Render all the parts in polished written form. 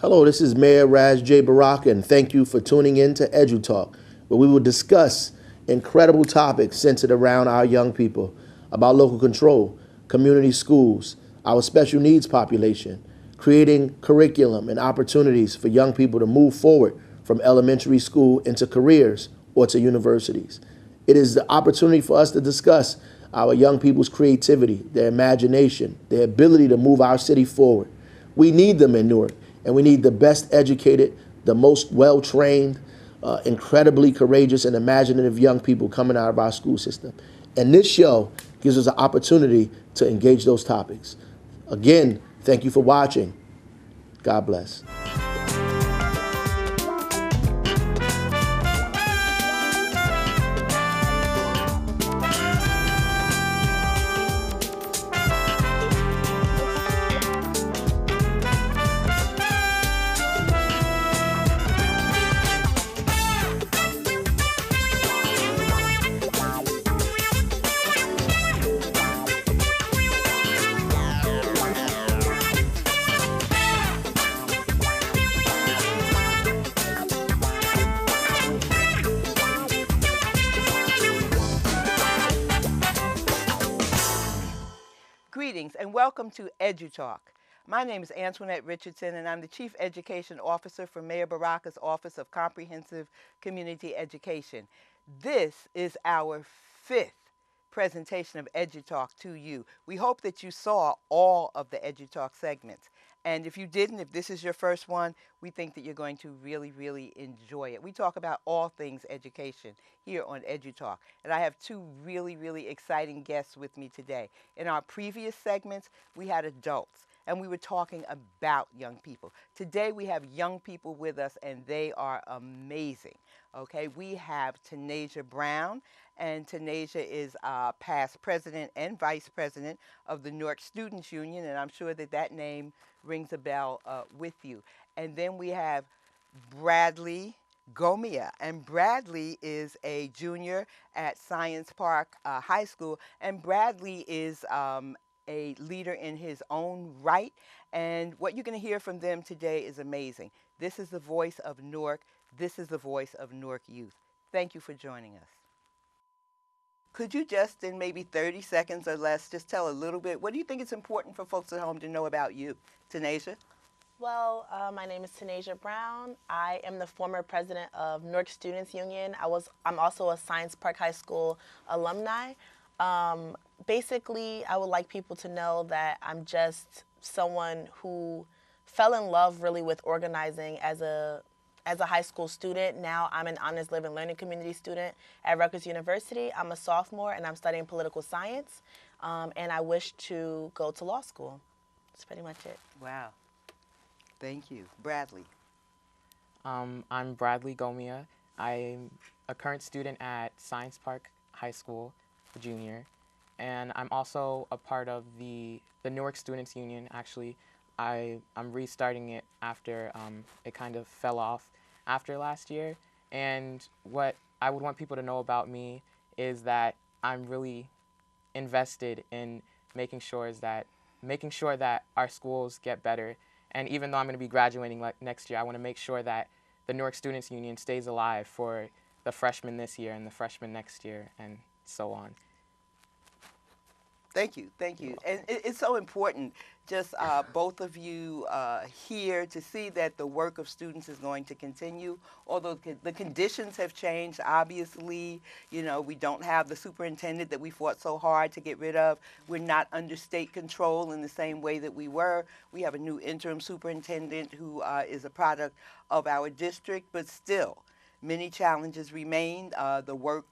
Hello, this is Mayor Raz J. Baraka, and thank you for tuning in to EduTalk, where we will discuss incredible topics centered around our young people, about local control, community schools, our special needs population, creating curriculum and opportunities for young people to move forward from elementary school into careers or to universities. It is the opportunity for us to discuss our young people's creativity, their imagination, their ability to move our city forward. We need them in Newark, and we need the best educated, the most well-trained, incredibly courageous and imaginative young people coming out of our school system. And this show gives us an opportunity to engage those topics. Again, thank you for watching. God bless. Greetings and welcome to EduTalk. My name is Antoinette Richardson and I'm the Chief Education Officer for Mayor Baraka's Office of Comprehensive Community Education. This is our fifth presentation of EduTalk to you. We hope that you saw all of the EduTalk segments. And if you didn't, if this is your first one, we think that you're going to really enjoy it. We talk about all things education here on EduTalk. And I have two really exciting guests with me today. In our previous segments, we had adults and we were talking about young people. Today we have young people with us and they are amazing. Okay, we have Tanasia Brown, and Tanasia is past president and vice president of the Newark Students Union, and I'm sure that that name rings a bell with you. And then we have Bradley Gomia, and Bradley is a junior at Science Park High School, and Bradley is a leader in his own right, and what you're going to hear from them today is amazing. This is the voice of Newark. This is the voice of Newark youth. Thank you for joining us. Could you just, in maybe 30 seconds or less, just tell a little bit, what do you think is important for folks at home to know about you, Tanasia? Well, my name is Tanasia Brown. I am the former president of Newark Students Union. I'm also a Science Park High School alumni. Basically, I would like people to know that I'm just someone who fell in love really with organizing as a high school student. Now I'm an honors living learning community student at Rutgers University. I'm a sophomore and I'm studying political science, and I wish to go to law school. That's pretty much it. Wow. Thank you. Bradley. I'm Bradley Gomia. I'm a current student at Science Park High School, junior, and I'm also a part of the Newark Students Union. Actually, I'm restarting it after it kind of fell off after last year. And what I would want people to know about me is that I'm really invested in making sure that our schools get better. And even though I'm going to be graduating next year, I want to make sure that the Newark Students Union stays alive for the freshmen this year and the freshmen next year and so on. Thank you. And it's so important, just both of you here, to see that the work of students is going to continue. Although the conditions have changed, obviously, you know, we don't have the superintendent that we fought so hard to get rid of. We're not under state control in the same way that we were. We have a new interim superintendent who is a product of our district, but still, many challenges remain. The work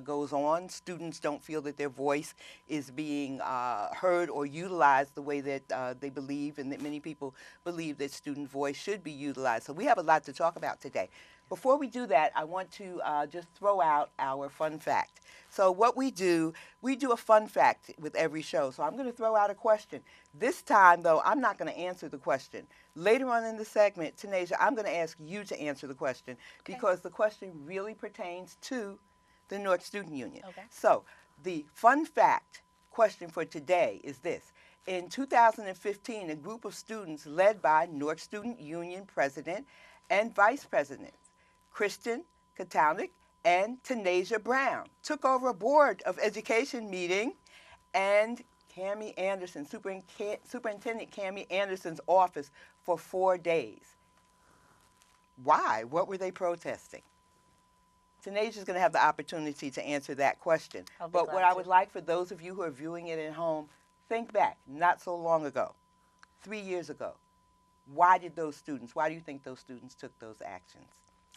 goes on. Students don't feel that their voice is being heard or utilized the way that they believe, and that many people believe that student voice should be utilized. So we have a lot to talk about today. Before we do that, I want to just throw out our fun fact. So what we do a fun fact with every show. So I'm going to throw out a question. This time, though, I'm not going to answer the question. Later on in the segment, Tanasia, I'm going to ask you to answer the question, because the question really pertains to the Newark Student Union. Okay. So the fun fact question for today is this. in 2015, a group of students led by Newark Student Union President and Vice President Christian Kataunik and Tanasia Brown took over a Board of Education meeting, and Cammie Anderson, Superintendent Cammie Anderson's office for 4 days. Why? What were they protesting? Tanasia's going to have the opportunity to answer that question. But what I would like for those of you who are viewing it at home, think back, not so long ago, 3 years ago. Why do you think those students took those actions?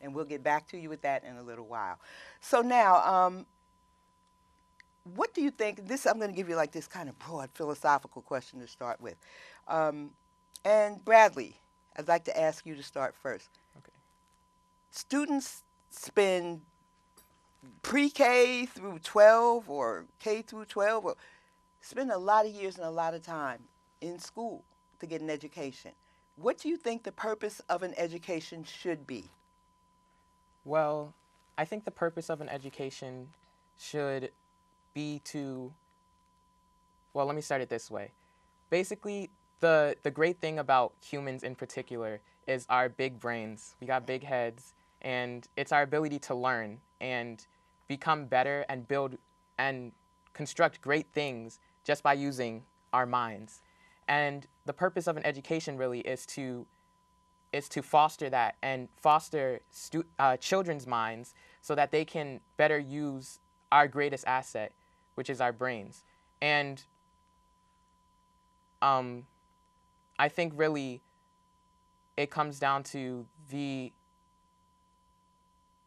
And we'll get back to you with that in a little while. So now, what do you think, I'm going to give you like this kind of broad philosophical question to start with. And Bradley, I'd like to ask you to start first. Okay. Students spend pre-K through 12 or K through 12, or spend a lot of years and a lot of time in school to get an education. What do you think the purpose of an education should be? Well, I think the purpose of an education should be well, let me start it this way. Basically, the great thing about humans in particular is our big brains. We got big heads, and it's our ability to learn and become better and build and construct great things just by using our minds. And the purpose of an education really is to foster that and foster children's minds so that they can better use our greatest asset, which is our brains. And I think really it comes down to the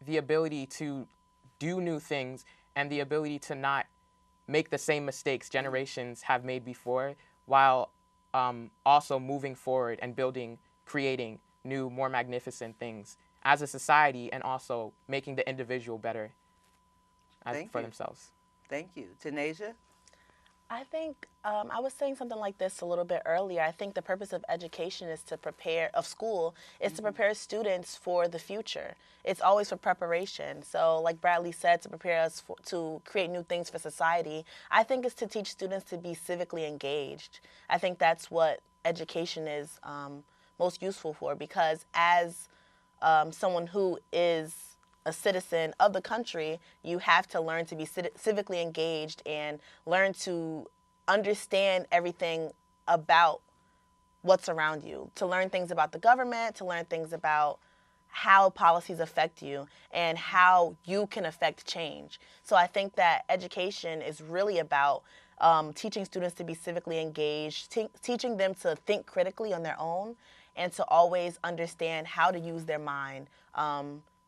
ability to do new things and the ability to not make the same mistakes generations have made before, while also moving forward and creating new, more magnificent things as a society, and also making the individual better for themselves. Thank you. Tanasia? I think I was saying something like this a little bit earlier. I think the purpose of education is to prepare students for the future. It's always for preparation. So like Bradley said, to prepare us to create new things for society, I think it's to teach students to be civically engaged. I think that's what education is most useful for, because as someone who is a citizen of the country, you have to learn to be civically engaged and learn to understand everything about what's around you, to learn things about the government, to learn things about how policies affect you and how you can affect change. So I think that education is really about teaching students to be civically engaged, teaching them to think critically on their own, and to always understand how to use their mind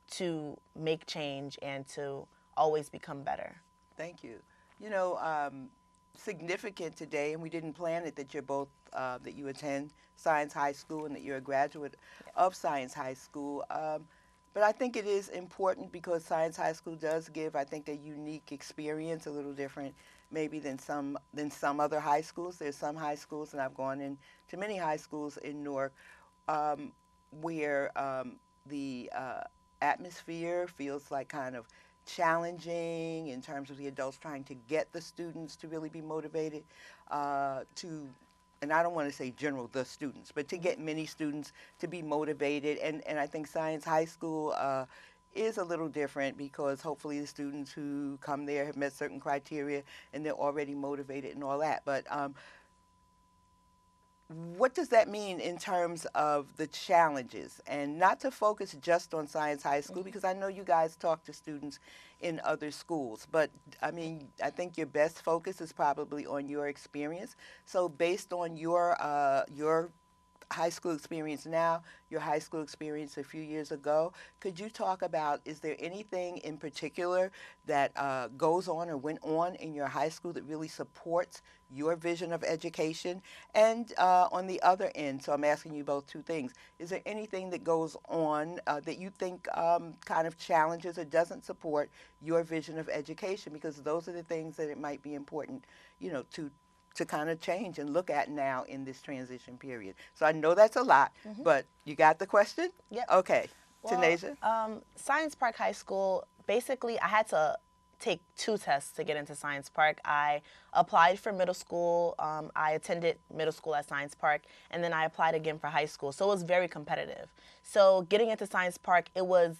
to make change and to always become better. Thank you. You know, significant today, and we didn't plan it, that you're both, that you attend Science High School and that you're a graduate of Science High School. But I think it is important because Science High School does give, I think, a unique experience, a little different maybe than some other high schools. There's some high schools, and I've gone into many high schools in Newark, where the atmosphere feels like kind of challenging in terms of the adults trying to get the students to really be motivated and I don't want to say the students, but to get many students to be motivated. And I think Science High School is a little different because hopefully the students who come there have met certain criteria and they're already motivated and all that. But what does that mean in terms of the challenges? And not to focus just on Science High School, because I know you guys talk to students in other schools, but I mean, I think your best focus is probably on your experience. So based on your high school experience now, your high school experience a few years ago, could you talk about, is there anything in particular that goes on or went on in your high school that really supports your vision of education? And on the other end, so I'm asking you both two things, is there anything that goes on that you think kind of challenges or doesn't support your vision of education? Because those are the things that it might be important, you know, to kind of change and look at now in this transition period. So I know that's a lot, but you got the question? Yep. Okay. Well, Tanasia? Science Park High School, basically I had to take 2 tests to get into Science Park. I applied for middle school. I attended middle school at Science Park, and then I applied again for high school. So it was very competitive. So getting into Science Park, it was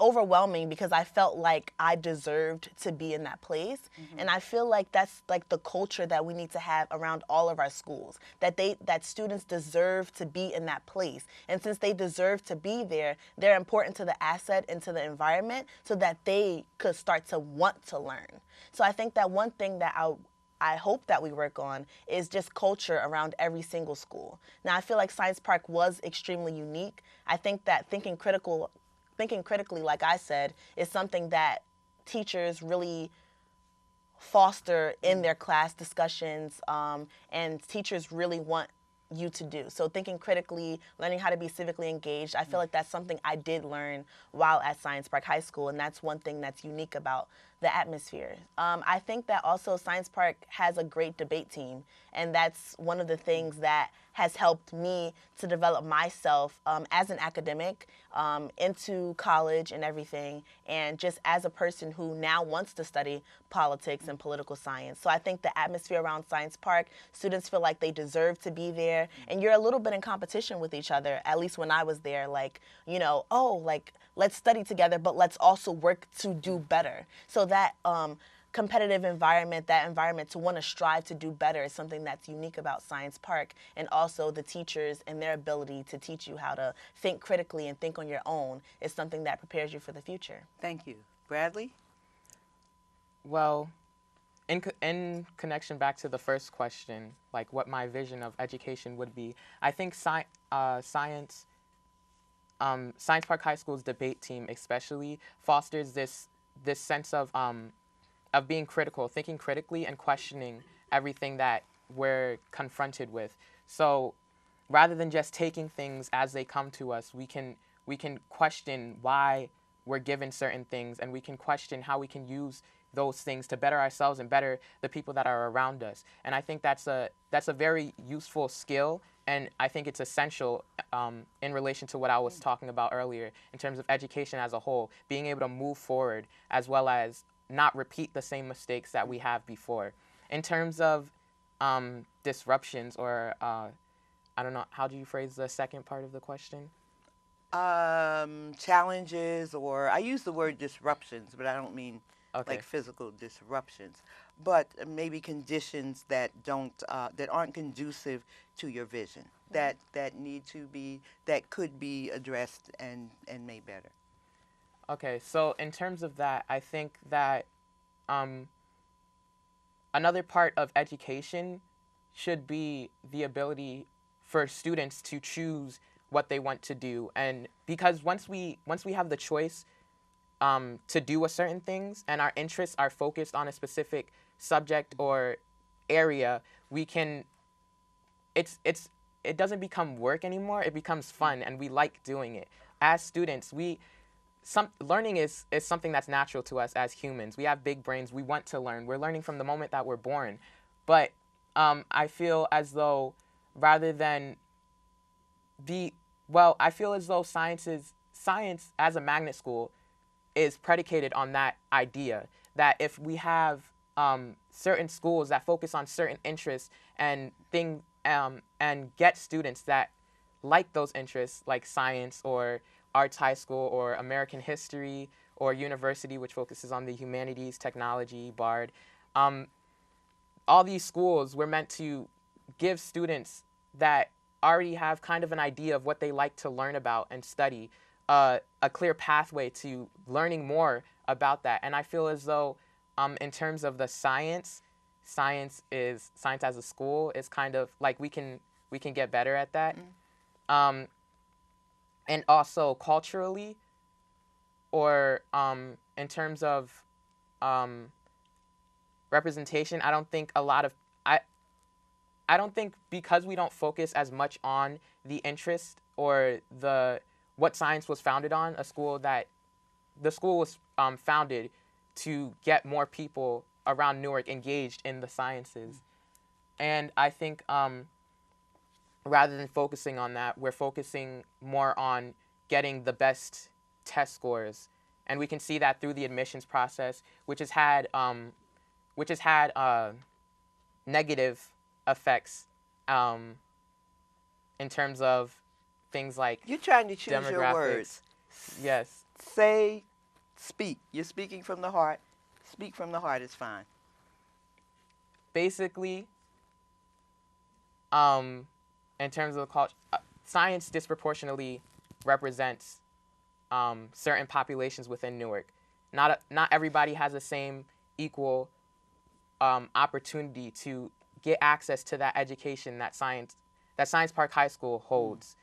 overwhelming because I felt like I deserved to be in that place. And I feel like that's like the culture that we need to have around all of our schools, that students deserve to be in that place. And since they deserve to be there, they're important to the asset and to the environment so that they could start to want to learn. So I think that one thing that I hope that we work on is just culture around every single school. Now, I feel like Science Park was extremely unique. I think that thinking critically, like I said, is something that teachers really foster in their class discussions, and teachers really want you to do. So thinking critically, learning how to be civically engaged, I feel like that's something I did learn while at Science Park High School, and that's one thing that's unique about the atmosphere. I think that also Science Park has a great debate team, and that's one of the things that has helped me to develop myself as an academic into college and everything, and just as a person who now wants to study politics and political science. So I think the atmosphere around Science Park, students feel like they deserve to be there, and you're a little bit in competition with each other, at least when I was there, like, you know, oh, like, let's study together, but let's also work to do better. So that competitive environment, that environment to want to strive to do better is something that's unique about Science Park, and also the teachers and their ability to teach you how to think critically and think on your own is something that prepares you for the future. Thank you. Bradley? Well, in connection back to the first question, like what my vision of education would be, I think Science Park High School's debate team especially fosters this sense of being critical, thinking critically, and questioning everything that we're confronted with. So rather than just taking things as they come to us, we can question why we're given certain things, and we can question how we can use those things to better ourselves and better the people that are around us. And I think that's a very useful skill, and I think it's essential in relation to what I was talking about earlier in terms of education as a whole, being able to move forward as well as not repeat the same mistakes that we have before. In terms of disruptions, or I don't know, how do you phrase the second part of the question? Challenges, or I use the word disruptions, but I don't mean Okay. like physical disruptions, but maybe conditions that that aren't conducive to your vision, that could be addressed and made better. Okay, so in terms of that, I think that another part of education should be the ability for students to choose what they want to do. And because once we have the choice to do a certain things, and our interests are focused on a specific subject or area, we can it doesn't become work anymore. It becomes fun, and we like doing it. As students, learning is something that's natural to us as humans. We have big brains. We want to learn. We're learning from the moment that we're born. But I feel as though rather than I feel as though science as a magnet school is predicated on that idea that if we have certain schools that focus on certain interests and get students that like those interests, like science or arts high school or American history or university, which focuses on the humanities, technology, BARD, all these schools were meant to give students that already have kind of an idea of what they like to learn about and study a clear pathway to learning more about that. And I feel as though in terms of the science as a school is kind of like we can get better at that. And also culturally, or in terms of representation, I don't think I don't think, because we don't focus as much on the interest or what science was founded on, the school was founded to get more people around Newark engaged in the sciences. And I think rather than focusing on that, we're focusing more on getting the best test scores and we can see that through the admissions process, which has had negative effects in terms of things like You're trying to choose your demographics. words. Yes. Say, speak. You're speaking from the heart. Speak from the heart is fine. Basically, in terms of the culture, science disproportionately represents certain populations within Newark. Not everybody has the same equal opportunity to get access to that education that Science Park High School holds.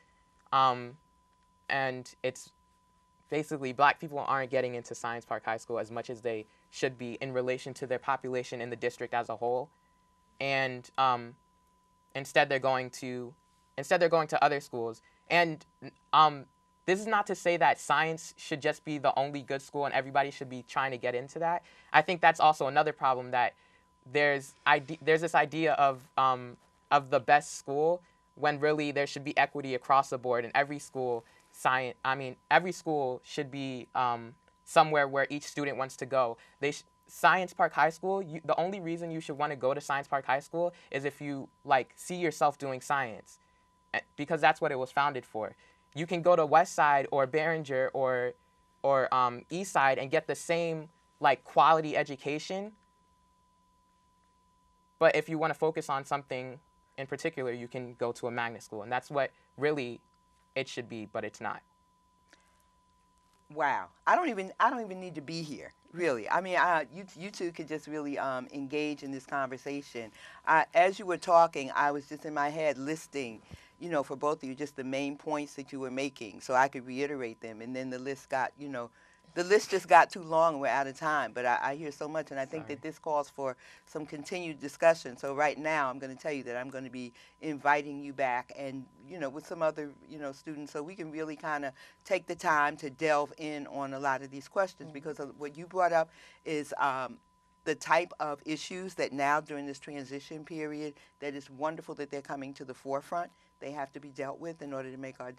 And it's basically black people aren't getting into Science Park High School as much as they should be in relation to their population in the district as a whole. And instead they're going to other schools. And this is not to say that science should just be the only good school and everybody should be trying to get into that. I think that's also another problem, that there's this idea of the best school, when really there should be equity across the board, and every school should be somewhere where each student wants to go. Science Park High School, the only reason you should want to go to Science Park High School is if you see yourself doing science, because that's what it was founded for. You can go to West Side or Behringer or East Side and get the same quality education, but if you want to focus on something in particular, you can go to a magnet school, and that's what really it should be, but it's not. Wow, I don't even need to be here, really. I mean, you two could just really engage in this conversation. As you were talking, I was just in my head listing, for both of you, just the main points that you were making, so I could reiterate them. And then the list just got too long, and we're out of time. But I hear so much, and I think that this calls for some continued discussion. So right now, I'm going to tell you that I'm going to be inviting you back, and with some other students, so we can really kind of take the time to delve in on a lot of these questions, because what you brought up is the type of issues that now during this transition period, that it's wonderful that they're coming to the forefront. They have to be dealt with in order to make our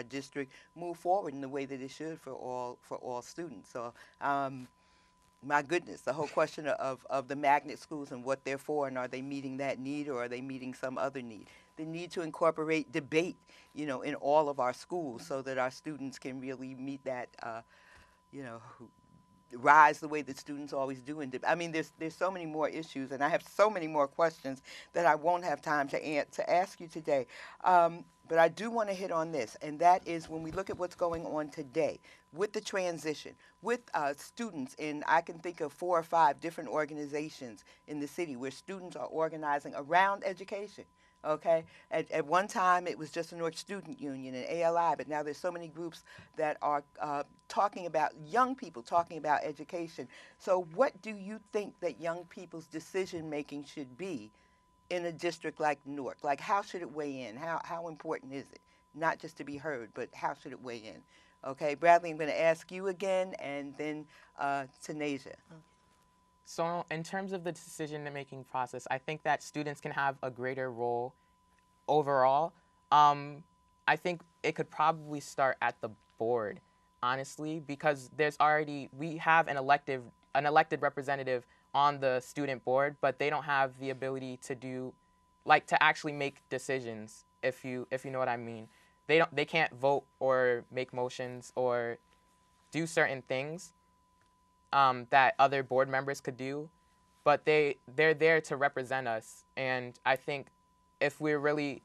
district move forward in the way that it should for all students. So, my goodness, the whole question of the magnet schools and what they're for, and are they meeting that need, or are they meeting some other need? The need to incorporate debate, in all of our schools, so that our students can really meet that, rise the way that students always do. I mean, there's so many more issues, and I have so many more questions that I won't have time to ask you today. But I do want to hit on this, and that is when we look at what's going on today with the transition, with students I can think of 4 or 5 different organizations in the city where students are organizing around education. Okay, at one time it was just the Newark Student Union and ALI, but now there's so many groups that are talking about young people, talking about education. So what do you think that young people's decision making should be in a district like Newark? Like, how should it weigh in? How important is it? Not just to be heard, but how should it weigh in? Okay, Bradley, I'm going to ask you again, and then Tanasia. So in terms of the decision-making process, I think that students can have a greater role overall. I think it could probably start at the board, honestly, because we have an elected representative on the student board, but they don't have the ability to to actually make decisions, if you know what I mean. They can't vote or make motions or do certain things that other board members could do, but they're there to represent us. And I think if we're really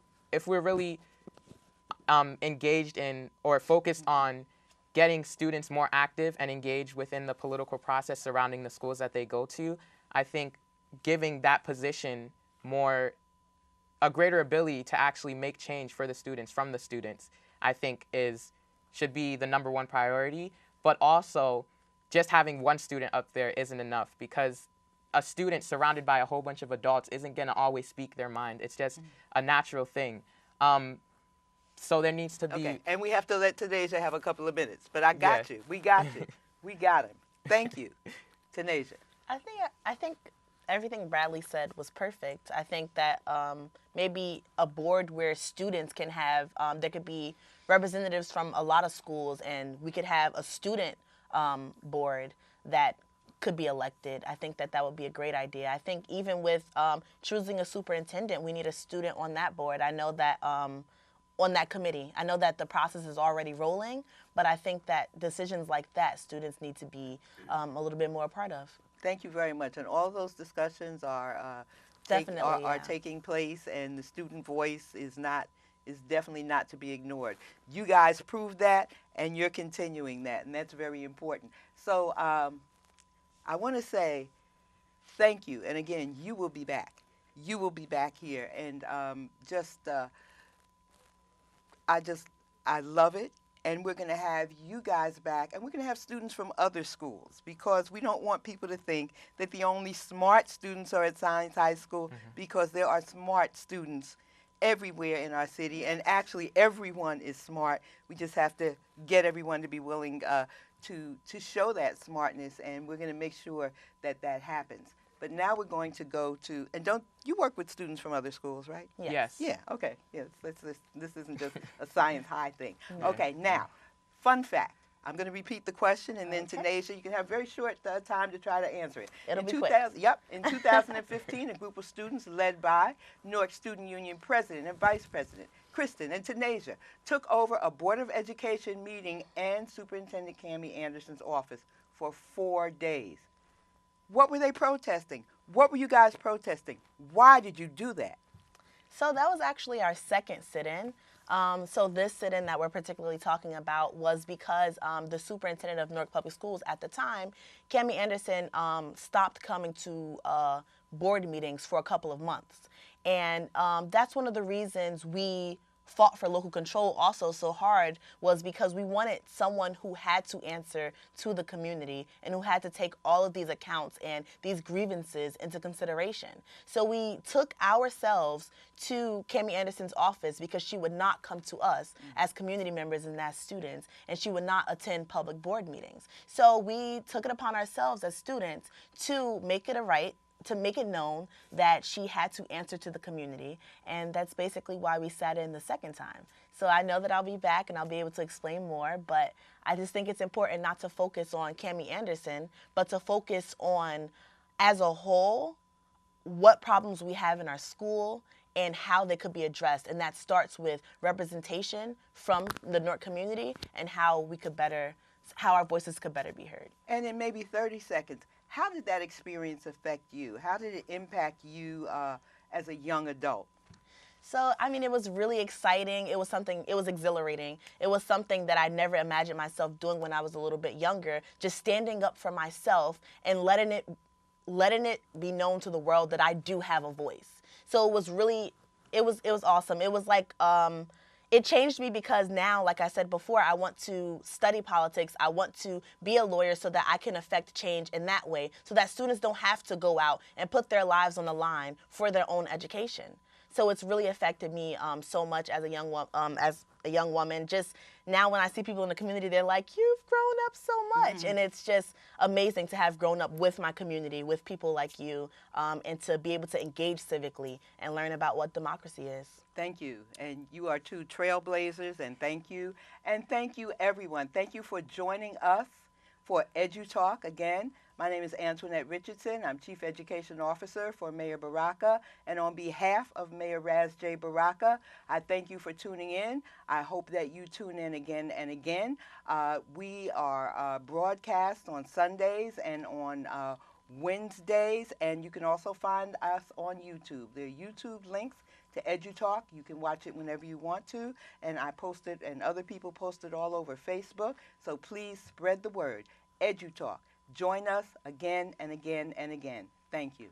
engaged in or focused on getting students more active and engaged within the political process surrounding the schools that they go to, I think giving that position a greater ability to actually make change for the students, from the students, I think should be the #1 priority. But also, just having one student up there isn't enough, because a student surrounded by a whole bunch of adults isn't going to always speak their mind. It's just a natural thing. So there needs to be... Okay, and we have to let Tanasia have a couple of minutes, but I got you. We got you. We got him. Thank you. Tanasia. I think everything Bradley said was perfect. I think that maybe a board where students can have, there could be representatives from a lot of schools, and we could have a student board that could be elected. I think that that would be a great idea. I think even with choosing a superintendent, we need a student on that board. I know that on that committee. I know that the process is already rolling, but I think that decisions like that, students need to be a little bit more a part of. Thank you very much. And all those discussions are Definitely, are yeah. taking place, and the student voice is definitely not to be ignored. You guys proved that, and you're continuing that, and that's very important. So I want to say thank you, and again, you will be back. You will be back here, and I just, I love it. And we're going to have you guys back, and we're going to have students from other schools, because we don't want people to think that the only smart students are at Science High School, because there are smart students everywhere in our city, and actually everyone is smart. We just have to get everyone to be willing to show that smartness, and we're going to make sure that that happens. But now we're going to go to, and don't you work with students from other schools, right? Yes. Yeah, okay. Yes, this isn't just a Science High thing. Okay, now, fun fact. I'm going to repeat the question, and then Tanasia, you can have very short time to try to answer it. It'll be quick. Yep. In 2015, a group of students led by Newark Student Union President and Vice President Kristen and Tanasia took over a Board of Education meeting and Superintendent Cammie Anderson's office for 4 days. What were they protesting? What were you guys protesting? Why did you do that? So that was actually our second sit-in. So this sit-in that we're particularly talking about was because the superintendent of Newark Public Schools at the time, Cammie Anderson, stopped coming to board meetings for a couple of months. And that's one of the reasons we fought for local control also so hard, was because we wanted someone who had to answer to the community and who had to take all of these accounts and these grievances into consideration. So we took ourselves to Cammie Anderson's office, because she would not come to us as community members and as students, and she would not attend public board meetings. So we took it upon ourselves as students to make it to make it known that she had to answer to the community, and that's basically why we sat in the second time. So I know that I'll be back and I'll be able to explain more, but I just think it's important not to focus on Cammie Anderson, but to focus on, as a whole, what problems we have in our school and how they could be addressed. And that starts with representation from the Newark community and how our voices could better be heard. And in maybe 30 seconds, how did that experience affect you? How did it impact you as a young adult? So, I mean, it was really exciting. It was exhilarating. It was something that I never imagined myself doing when I was a little bit younger, just standing up for myself and letting it be known to the world that I do have a voice. So it was awesome. It was like, it changed me, because now, like I said before, I want to study politics. I want to be a lawyer so that I can affect change in that way, so that students don't have to go out and put their lives on the line for their own education. So it's really affected me so much as a young woman. Just now, when I see people in the community, they're like, "You've grown up so much," and it's just amazing to have grown up with my community, with people like you, and to be able to engage civically and learn about what democracy is. Thank you. And you are two trailblazers, and thank you. And thank you, everyone. Thank you for joining us for EduTalk again. My name is Antoinette Richardson. I'm Chief Education Officer for Mayor Baraka. And on behalf of Mayor Raz J. Baraka, I thank you for tuning in. I hope that you tune in again and again. We are broadcast on Sundays and on Wednesdays, and you can also find us on YouTube. There are YouTube links to EduTalk. You can watch it whenever you want to, and I post it, and other people post it all over Facebook. So please spread the word. EduTalk. Join us again and again and again. Thank you.